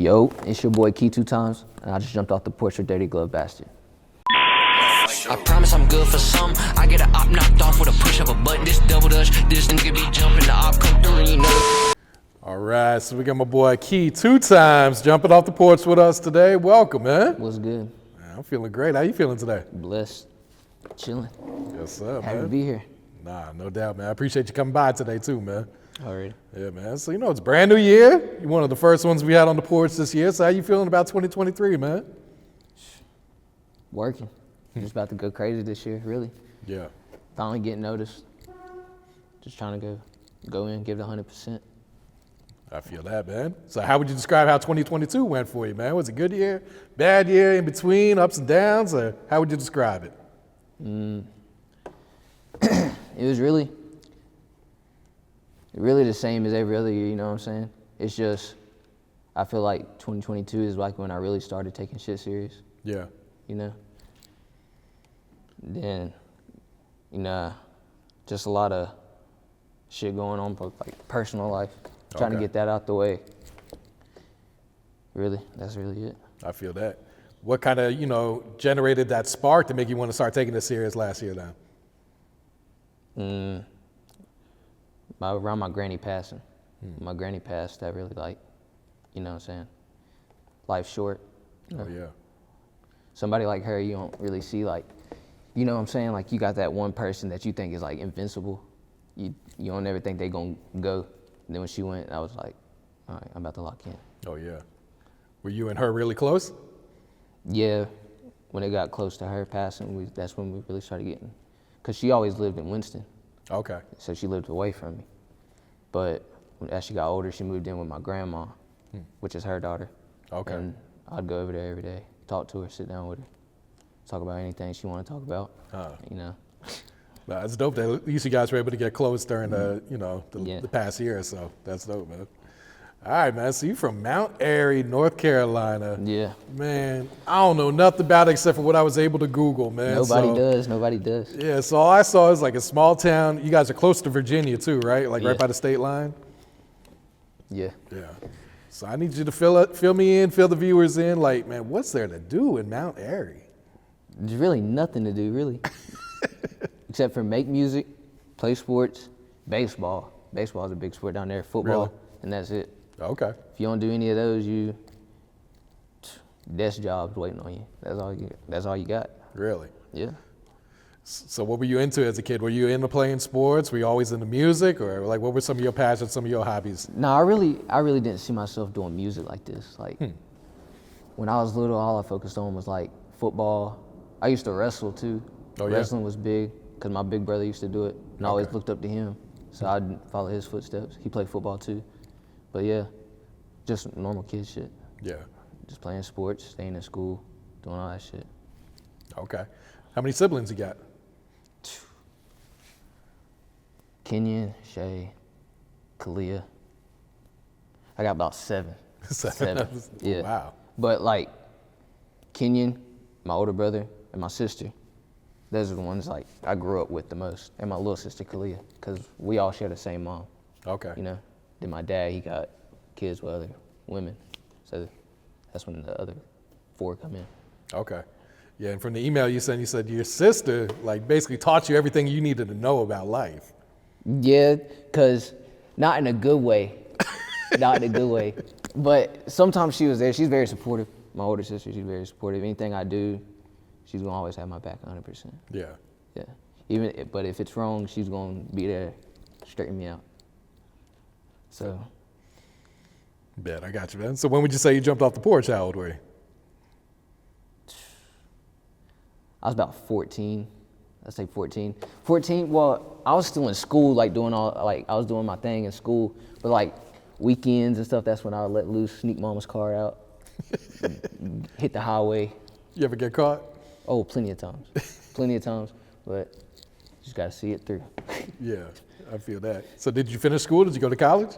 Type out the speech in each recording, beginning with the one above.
Yo, it's your boy Key2x, and I just jumped off the porch with Dirty Glove Bastard. I promise I'm good for some. I get an op knocked off with a push of a button. This double dutch, this nigga be jumping, the op come through, you know. All right, so we got my boy Key2x jumping off the porch with us today. Welcome, man. What's good? Man, I'm feeling great. How you feeling today? Blessed. Chilling. Yes, sir, Happy man. to be here. Nah, no doubt, man. I appreciate you coming by today, too, man. Already. Yeah, man. So, it's a brand new year. You're one of the first ones we had on the porch this year. So how you feeling about 2023, man? Working. Just about to go crazy this year, really. Yeah. Finally getting noticed. Just trying to go in, give it 100%. I feel that, man. So how would you describe how 2022 went for you, man? Was it a good year, bad year, in between, ups and downs, or how would you describe it? It was really the same as every other year, you know what I'm saying? It's just, I feel like 2022 is like when I really started taking shit serious, Yeah. you know? Then, just a lot of shit going on, like personal life. Trying to Okay. get that out the way. Really, that's really it. I feel that. What kind of, generated that spark to make you want to start taking this serious last year then? Around my granny passing. My granny passed, that really you know what I'm saying? Life's short. Oh, yeah. Somebody like her, you don't really see you know what I'm saying? Like you got that one person that you think is like invincible. You don't ever think they gonna go. And then when she went, I was like, all right, I'm about to lock in. Oh, yeah. Were you and her really close? Yeah, when it got close to her passing, that's when we really started getting, because she always lived in Winston. Okay. So she lived away from me. But as she got older, she moved in with my grandma, which is her daughter. Okay. And I'd go over there every day, talk to her, sit down with her, talk about anything she wanted to talk about, you know. Nah, it's dope that at least you guys were able to get close during the Yeah. the past year or so. That's dope, man. All right, man. So you from Mount Airy, North Carolina. Yeah. Man, I don't know nothing about it except for what I was able to Google, man. Nobody does. Yeah, so all I saw is like a small town. You guys are close to Virginia too, right? Like Yeah. right by the state line? Yeah. Yeah. So I need you to fill me in, fill the viewers in. Like, man, what's there to do in Mount Airy? There's really nothing to do, really. Except for make music, play sports, baseball. Baseball is a big sport down there, football, Really? and that's it. Okay. If you don't do any of those, desk jobs waiting on you. That's all you got. Really? Yeah. So what were you into as a kid? Were you into playing sports? Were you always into music? Or like what were some of your passions, some of your hobbies? No, I really didn't see myself doing music like this. Like when I was little, all I focused on was like football. I used to wrestle too. Oh, yeah? Wrestling was big because my big brother used to do it, and I always Okay. looked up to him. So I'd follow his footsteps. He played football too. But yeah, just normal kid shit. Yeah. Just playing sports, staying in school, doing all that shit. Okay. How many siblings you got? Kenyon, Shay, Kalia. I got about seven. Seven. Yeah. Wow. But like Kenyon, my older brother, and my sister, those are the ones like I grew up with the most. And my little sister Kalia, because we all share the same mom. Okay. You know. Then my dad, he got kids with other women. So that's when the other four come in. Okay. Yeah, and from the email you sent, you said your sister like basically taught you everything you needed to know about life. Yeah, because not in a good way. Not in a good way. But sometimes she was there. She's very supportive. My older sister, she's very supportive. Anything I do, she's going to always have my back 100%. Yeah. Yeah. But if it's wrong, she's going to be there, straighten me out. So. Bet, I got you, man. So when would you say you jumped off the porch? How old were you? I was about 14. Let's say 14. 14, well, I was still in school, I was doing my thing in school, but like weekends and stuff, that's when I would let loose, sneak mama's car out, hit the highway. You ever get caught? Oh, plenty of times, but just gotta see it through. Yeah, I feel that. So did you finish school? Did you go to college?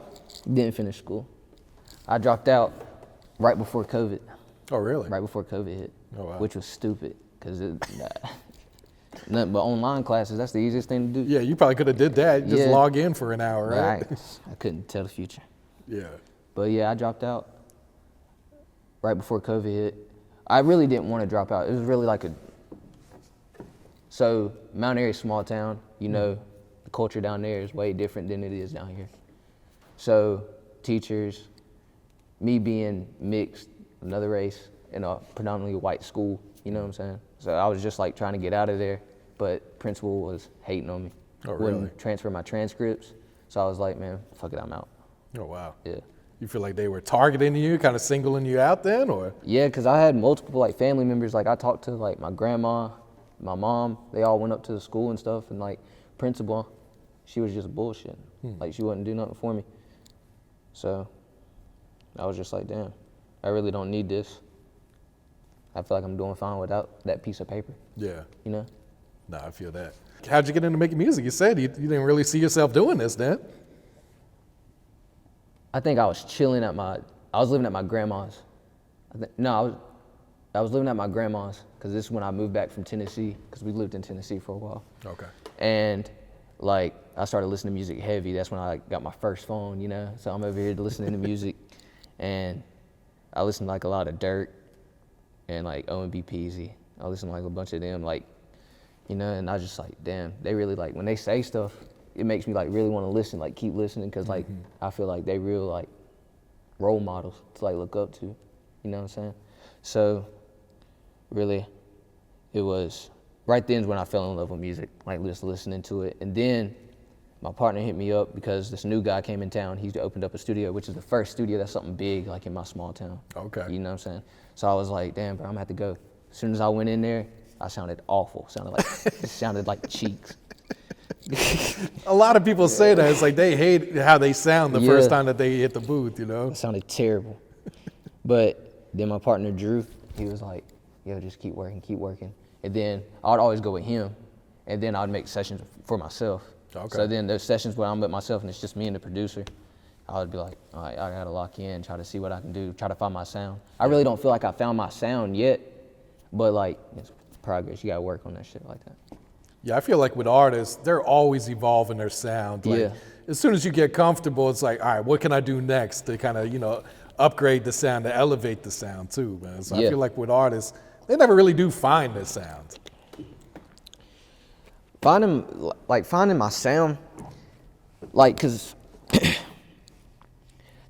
Didn't finish school. I dropped out right before COVID. Oh, really? Right before COVID hit, Oh, wow. which was stupid, because nothing but online classes, that's the easiest thing to do. Yeah, you probably could have did that. Just Yeah. log in for an hour, But right? I couldn't tell the future. Yeah. But yeah, I dropped out. right before COVID hit. I really didn't want to drop out. It was really like so Mount Airy, small town, you know, the culture down there is way different than it is down here. So teachers, me being mixed, another race, in a predominantly white school, you know what I'm saying? So I was just like trying to get out of there, but principal was hating on me. Oh, really? Wouldn't transfer my transcripts. So I was like, man, fuck it, I'm out. Oh, wow. Yeah. You feel like they were targeting you, kind of singling you out then, or? Yeah, because I had multiple like family members. Like I talked to like my grandma, my mom. They all went up to the school and stuff. And like principal, she was just bullshit. Like she wouldn't do nothing for me. So I was just like, damn, I really don't need this. I feel like I'm doing fine without that piece of paper. Yeah. You know? No, I feel that. How'd you get into making music? You said you didn't really see yourself doing this then. I think I was chilling I was living at my grandma's. I was living at my grandma's because this is when I moved back from Tennessee because we lived in Tennessee for a while. Okay. And like I started listening to music heavy. That's when I got my first phone, you know? So I'm over here listening to music and I listened to like a lot of Dirt and like O&B Peasy. I listened to like a bunch of them, like, you know, and I was just like, damn, they really like, when they say stuff, it makes me like really want to listen, like keep listening, because like I feel like they real like role models to like look up to, you know what I'm saying? So really, it was right then when I fell in love with music, like just listening to it. And then my partner hit me up because this new guy came in town. He opened up a studio, which is the first studio that's something big, like in my small town. Okay. You know what I'm saying? So I was like, damn, bro, I'm gonna have to go. As soon as I went in there, I sounded awful. It sounded like cheeks. A lot of people say that. It's like they hate how they sound the Yeah. first time that they hit the booth, you know? It sounded terrible. But then my partner Drew, he was like, yo, just keep working. And then I'd always go with him, and then I'd make sessions for myself. Okay. So then there's sessions where I'm with myself and it's just me and the producer. I would be like, all right, I gotta lock in, try to see what I can do, try to find my sound. I really don't feel like I found my sound yet, but like, it's progress. You gotta work on that shit like that. Yeah, I feel like with artists, they're always evolving their sound. Like, Yeah. as soon as you get comfortable, it's like, all right, what can I do next to kind of, you know, upgrade the sound, to elevate the sound too, man. So I Yeah. feel like with artists, they never really do find their sound. Finding my sound, like, cause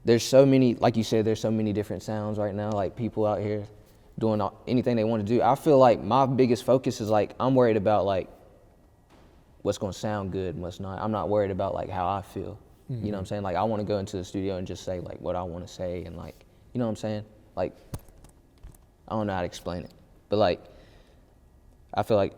there's so many, like you said, there's so many different sounds right now, like people out here doing anything they want to do. I feel like my biggest focus is like, I'm worried about like what's gonna sound good and what's not. I'm not worried about like how I feel. You know what I'm saying? Like I wanna go into the studio and just say like what I wanna say and like, you know what I'm saying? Like, I don't know how to explain it, but like, I feel like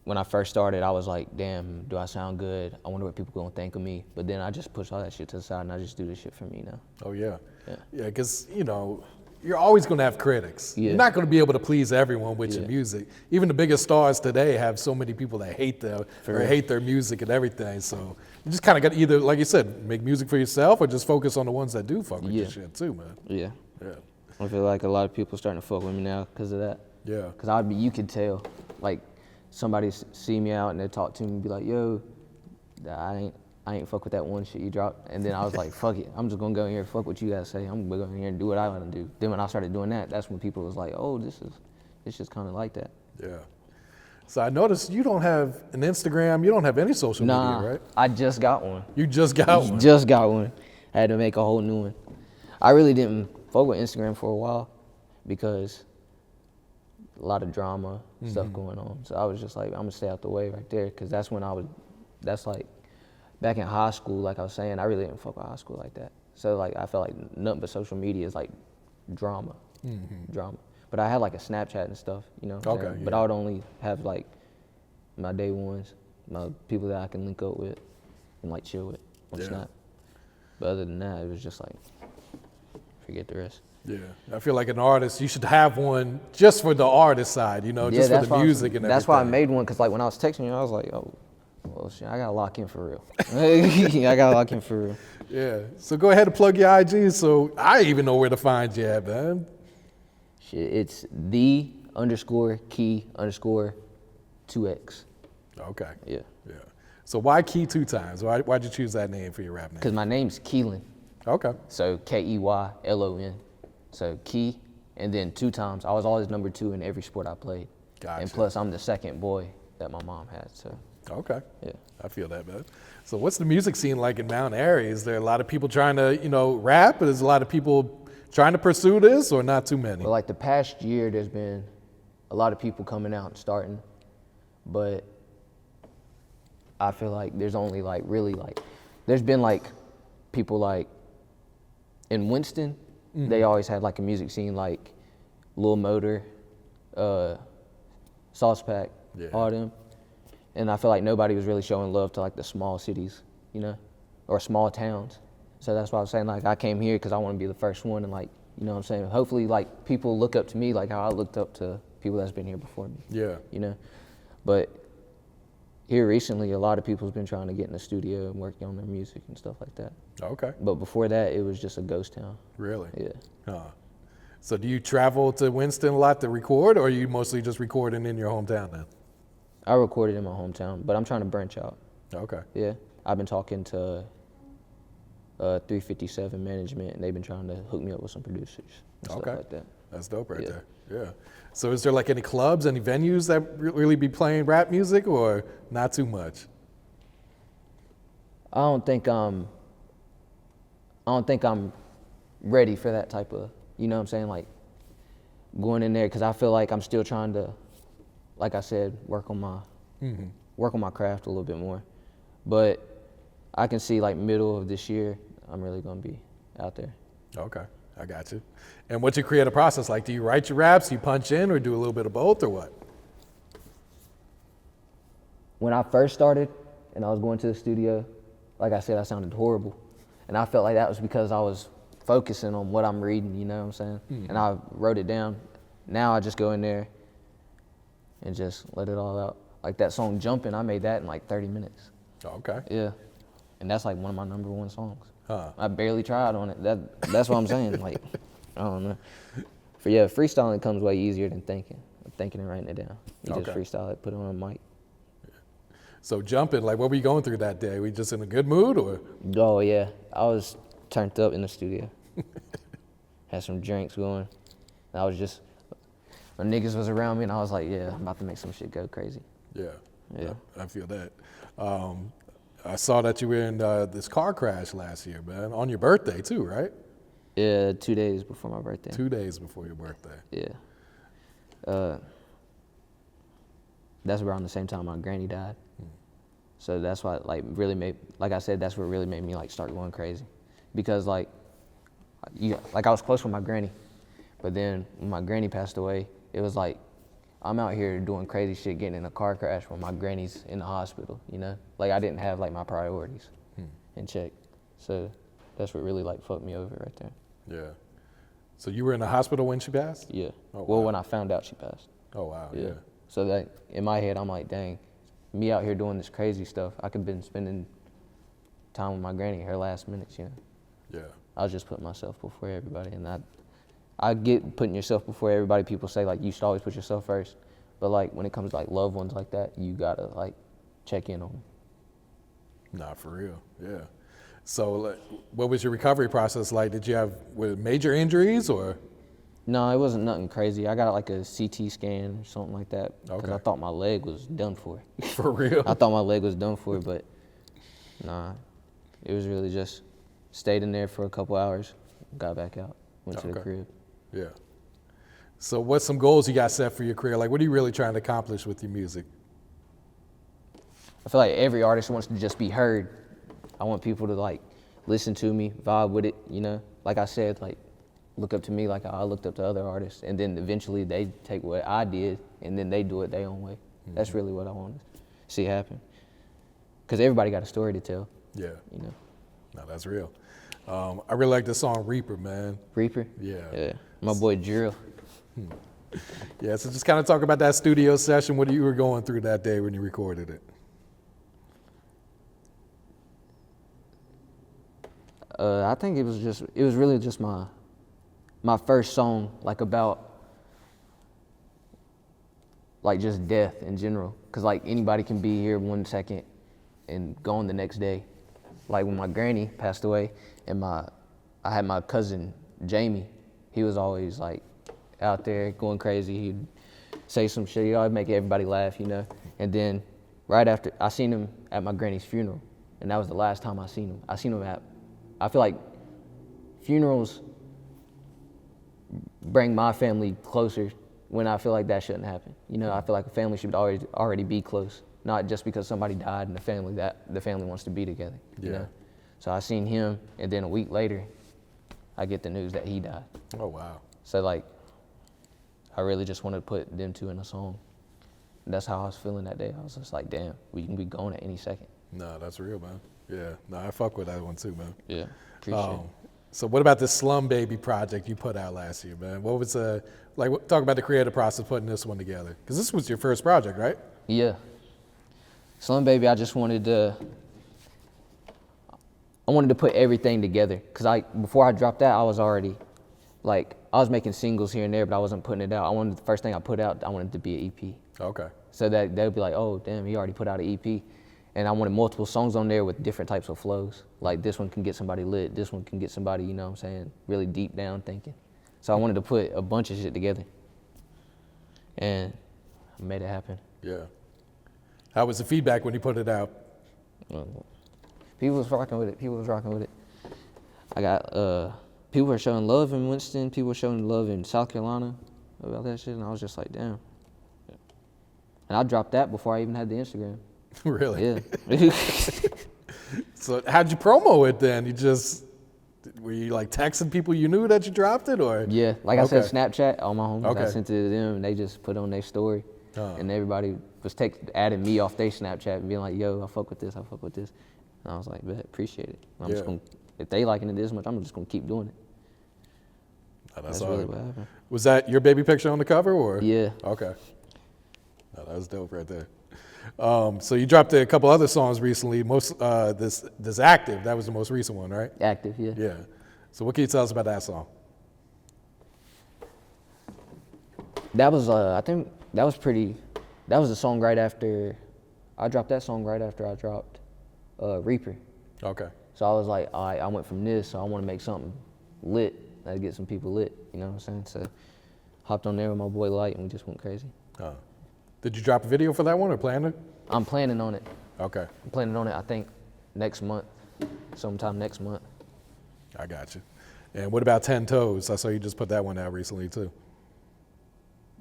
when I first started, I was like, damn, do I sound good? I wonder what people gonna think of me. But then I just push all that shit to the side and I just do this shit for me now. Oh, yeah. Yeah. Yeah, because, you know, you're always going to have critics. Yeah. You're not going to be able to please everyone with your music. Even the biggest stars today have so many people that hate them or hate their music and everything. So you just kind of got to either, like you said, make music for yourself or just focus on the ones that do fuck with your shit too, man. Yeah. Yeah. I feel like a lot of people starting to fuck with me now because of that. Yeah. Because you could tell, like, somebody see me out and they talk to me and be like, yo, I ain't fuck with that one shit you dropped. And then I was like, fuck it. I'm just gonna go in here and fuck what you guys say. I'm gonna go in here and do what I wanna do. Then when I started doing that, that's when people was like, oh, it's just kinda like that. Yeah. So I noticed you don't have an Instagram, you don't have any social Nah, media, right? I just got one. You just got one. Just got one. I had to make a whole new one. I really didn't fuck with Instagram for a while because a lot of drama stuff going on. So I was just like, I'm gonna stay out the way right there, because that's when that's like back in high school, like I was saying, I really didn't fuck with high school like that. So like I felt like nothing but social media is like drama. But I had like a Snapchat and stuff, you know. Okay, But yeah. I would only have like my day ones, my people that I can link up with and like chill with on Yeah. Snap. But other than that, it was just like, forget the rest. Yeah, I feel like an artist, you should have one just for the artist side, you know, just for the music and everything. That's why I made one, because like when I was texting you, I was like, oh, well, shit, I gotta lock in for real. I gotta lock in for real. Yeah, so go ahead and plug your IG so I even know where to find you at, man. Shit, it's _Key_2x. Okay. Yeah. Yeah. So why Key2x? Why'd you choose that name for your rap name? Because my name's Keelan, Okay. so Keylon. So Key And then 2 times, I was always number 2 in every sport I played. Gotcha. And plus, I'm the second boy that my mom had, so. Okay. Yeah. I feel that, man. So what's the music scene like in Mount Airy? Is there a lot of people trying to, rap? Is a lot of people trying to pursue this, or not too many? Well, like the past year, there's been a lot of people coming out and starting, but I feel like there's only like really like, there's been like people like in Winston, they always had like a music scene like Lil Motor, Sauce Pack, all them. And I feel like nobody was really showing love to like the small cities, or small towns. So that's why I was saying like I came here because I want to be the first one, and like, what I'm saying? Hopefully like people look up to me like how I looked up to people that's been here before me. Yeah. But here recently, a lot of people's been trying to get in the studio and working on their music and stuff like that. Okay. But before that, it was just a ghost town. Really? Yeah. Huh. So do you travel to Winston a lot to record, or are you mostly just recording in your hometown now? I recorded in my hometown, but I'm trying to branch out. Okay. Yeah. I've been talking to 357 management, and they've been trying to hook me up with some producers and stuff like that. That's dope right Yeah. there. Yeah. So is there like any clubs, any venues that really be playing rap music, or not too much? I don't think I'm ready for that type of, like going in there, because I feel like I'm still trying to, like I said, work on my craft a little bit more. But I can see like middle of this year, I'm really gonna be out there. Okay, I got you. And what's your creative process like? Do you write your raps, you punch in, or do a little bit of both, or what? When I first started and I was going to the studio, like I said, I sounded horrible. And I felt like that was because I was focusing on what I'm reading, you know what I'm saying? And I wrote it down. Now I just go in there and just let it all out. Like that song Jumpin', I made that in like 30 minutes. Okay. Yeah. And that's like one of my #1 songs. Huh. I barely tried on it. That's what I'm saying. Like, I don't know. But yeah, freestyling comes way easier than thinking and writing it down. You just freestyle it, put it on a mic. So Jumpin', like what were you going through that day? Were you just in a good mood, or? Oh yeah, I was turned up in the studio. Had some drinks going. I was just, when niggas was around me, and I was like, yeah, I'm about to make some shit go crazy. Yeah. Yeah. I feel that. I saw that you were in this car crash last year, man, on your birthday too, right? Yeah, 2 days before my birthday. 2 days before your birthday. Yeah. That's around the same time my granny died. So that's why, like I said, that's what really made me like start going crazy. Because like I was close with my granny, but then when my granny passed away, it was like, I'm out here doing crazy shit, getting in a car crash when my granny's in the hospital, Like I didn't have like my priorities in check. So that's what really like fucked me over right there. Yeah. So you were in the hospital when she passed? Yeah. Oh, well, wow. when I found out she passed. Oh, wow, yeah. So that in my head, I'm like, dang, me out here doing this crazy stuff, I could have been spending time with my granny in her last minutes, Yeah. I was just putting myself before everybody, and I get putting yourself before everybody. People say like you should always put yourself first, but like when it comes to like loved ones like that, you gotta like check in on them. Nah, for real, yeah. So like, what was your recovery process like? Did you have major injuries, or? No, it wasn't nothing crazy. I got like a CT scan or something like that because I thought my leg was done for. For real? I thought my leg was done for, but nah, it was really just stayed in there for a couple hours, got back out, went to the crib. Yeah. So what's some goals you got set for your career? Like, what are you really trying to accomplish with your music? I feel like every artist wants to just be heard. I want people to like listen to me, vibe with it, Like I said, like look up to me like I looked up to other artists, and then eventually they take what I did and then they do it their own way. That's really what I want to see happen. Because everybody got a story to tell. Yeah. No, that's real. I really like this song Reaper, man. Reaper? Yeah. Yeah. My boy Drill. Yeah, so just kind of talk about that studio session, what you were going through that day when you recorded it. I think it was really just my first song, like about like just death in general. Cause like anybody can be here 1 second and gone the next day. Like when my granny passed away and I had my cousin Jamie, he was always like out there going crazy. He'd say some shit. He'd always make everybody laugh, you know. And then right after, I seen him at my granny's funeral, and that was the last time I seen him. I seen him at, I feel like funerals bring my family closer when I feel like that shouldn't happen. You know, I feel like a family should already be close, not just because somebody died in the family that the family wants to be together. You know? So I seen him, and then a week later, I get the news that he died. Oh, wow. So like, I really just wanted to put them two in a song. And that's how I was feeling that day. I was just like, damn, we can be going at any second. No, that's real, man. Yeah, no, I fuck with that one too, man. Yeah, appreciate it. So what about this Slum Baby project you put out last year, man? What was talk about the creative process putting this one together? Because this was your first project, right? Yeah. Slum Baby, I just wanted to put everything together. Because before I dropped that, I was already, I was making singles here and there, but I wasn't putting it out. The first thing I put out, I wanted it to be an EP. Okay. So that they'd be like, oh, damn, he already put out an EP. And I wanted multiple songs on there with different types of flows. Like this one can get somebody lit, this one can get somebody, you know what I'm saying, really deep down thinking. So I wanted to put a bunch of shit together. And I made it happen. Yeah. How was the feedback when you put it out? People was rocking with it. I got, people were showing love in Winston, people were showing love in South Carolina about that shit, and I was just like, damn. And I dropped that before I even had the Instagram. Really? Yeah. So how'd you promo it then? Were you texting people you knew that you dropped it, or? Yeah, I said, Snapchat, all my homies, I sent it to them, and they just put it on their story. And everybody was adding me off their Snapchat and being like, yo, I fuck with this. And I was like, bet, appreciate it. I'm just gonna, if they liking it this much, I'm just gonna keep doing it. Oh, that's really what happened. Was that your baby picture on the cover, or? Yeah. Okay. Oh, that was dope right there. So you dropped a couple other songs recently. This Active, that was the most recent one, right? Active, yeah. Yeah. So what can you tell us about that song? That was, I think, that was the song right after, I dropped that song right after I dropped Reaper. Okay. So I was like, all right, I went from this, so I want to make something lit, to get some people lit, you know what I'm saying? So hopped on there with my boy Light, and we just went crazy. Did you drop a video for that one, or plan it? I'm planning on it. Okay. I'm planning on it, I think, next month, sometime next month. I got you. And what about 10 Toes? I saw you just put that one out recently too.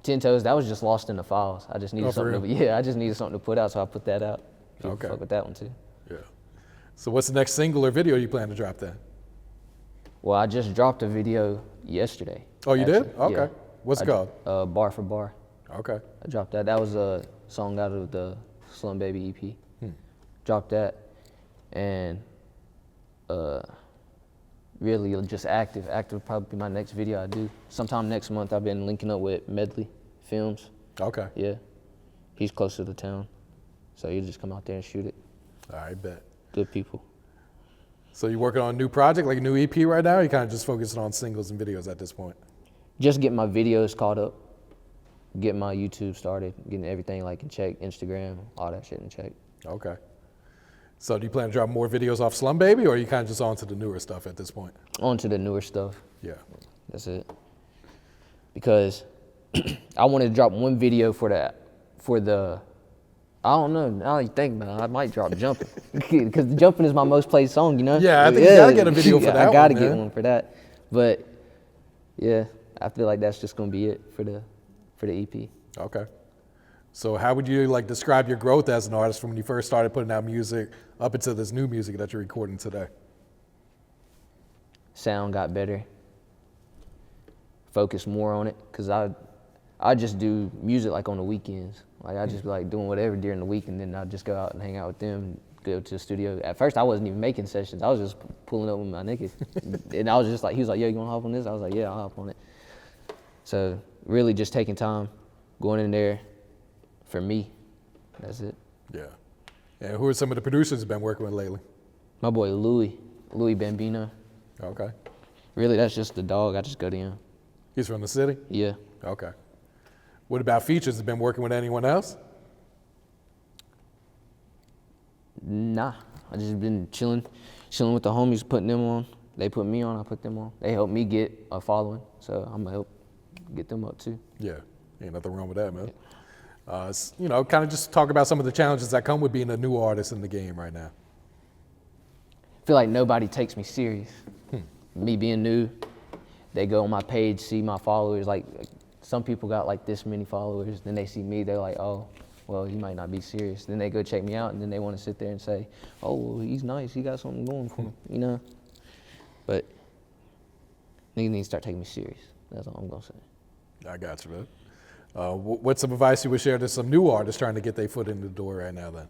10 Toes, that was just lost in the files. I just needed I just needed something to put out, so I put that out. People fuck with that one too. Yeah. So what's the next single or video you plan to drop then? Well, I just dropped a video yesterday. Oh, you actually. did? Okay. Yeah. What's it called? Bar for Bar. Okay. I dropped that. That was a song out of the Slum Baby EP. Dropped that, and really just Active. Active will probably be my next video I do. Sometime next month. I've been linking up with Medley Films. Okay. Yeah, he's closer to town, so you just come out there and shoot it. All right, bet. Good people. So you working on a new project, like a new EP right now, or you kind of just focusing on singles and videos at this point? Just getting my videos caught up, getting my YouTube started, getting everything in check, Instagram, all that shit in check. Okay. So do you plan to drop more videos off Slum Baby, or are you kind of just on to the newer stuff at this point? On to the newer stuff. Yeah. That's it. Because I wanted to drop one video for the, I don't know, now you think about it, I might drop Jumping. Because Jumping is my most played song, you know? Yeah, I think you gotta get a video for that one. I gotta get one for that. But yeah, I feel like that's just gonna be it for the EP. Okay. So how would you describe your growth as an artist from when you first started putting out music up into this new music that you're recording today? Sound got better. Focus more on it, because I just do music on the weekends. I just be doing whatever during the week, and then I just go out and hang out with them, and go to the studio. At first I wasn't even making sessions. I was just pulling up with my niggas. And I was just he was like, yo, you wanna hop on this? I was like, yeah, I'll hop on it. So really just taking time, going in there for me. That's it. Yeah. And who are some of the producers you've been working with lately? My boy Louis Bambino. Okay. Really, that's just the dog. I just go to him. He's from the city? Yeah. Okay. What about features? Have you been working with anyone else? Nah, I just been chilling with the homies, putting them on. They put me on, I put them on. They helped me get a following, so I'm gonna help get them up too. Yeah, ain't nothing wrong with that, man. You know, kind of just talk about some of the challenges that come with being a new artist in the game right now. I feel like nobody takes me serious. Me being new, they go on my page, see my followers. Like some people got like this many followers, then they see me, they're like, oh, well, he might not be serious. Then they go check me out, and then they want to sit there and say, oh, well, he's nice, he got something going for him, you know? But niggas need to start taking me serious. That's all I'm gonna say. I got you, man. What's some advice you would share to some new artists trying to get their foot in the door right now then?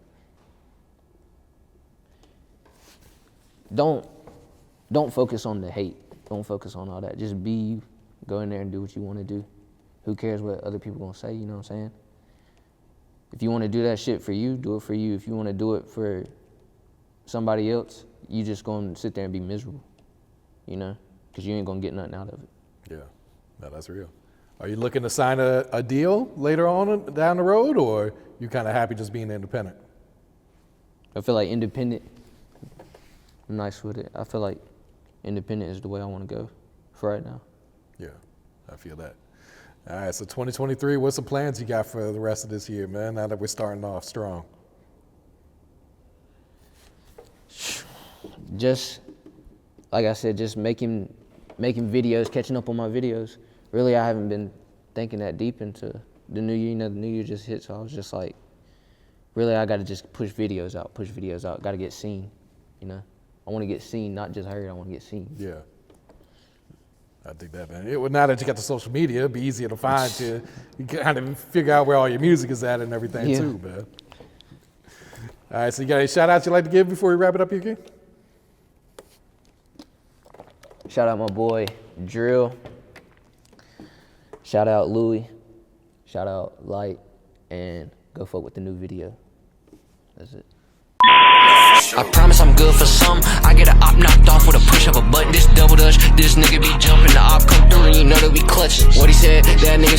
Don't focus on the hate. Don't focus on all that. Just be you. Go in there and do what you want to do. Who cares what other people gonna say, you know what I'm saying? If you want to do that shit for you, do it for you. If you want to do it for somebody else, you just gonna sit there and be miserable, you know? Because you ain't gonna get nothing out of it. Yeah, no, that's real. Are you looking to sign a deal later on down the road, or you kind of happy just being independent? I feel like independent, I'm nice with it. I feel like independent is the way I want to go for right now. Yeah, I feel that. All right, so 2023, what's the plans you got for the rest of this year, man, now that we're starting off strong? Just, like I said, just making videos, catching up on my videos. Really, I haven't been thinking that deep into the new year. You know, the new year just hit, so I was just like, really, I got to just push videos out, got to get seen, you know? I want to get seen, not just heard, I want to get seen. Yeah. I think that, man. Now that you got the social media, it'd be easier to find you. You can kind of figure out where all your music is at and everything too, man. All right, so you got any shout outs you'd like to give before we wrap it up here, King? Shout out my boy, Drill. Shout out Louie. Shout out Light. And go fuck with the new video. That's it. I promise I'm good for some. I get a op knocked off with a push of a button. This double dutch. This nigga be jumping. The op come through and you know that we clutch. What he said, that nigga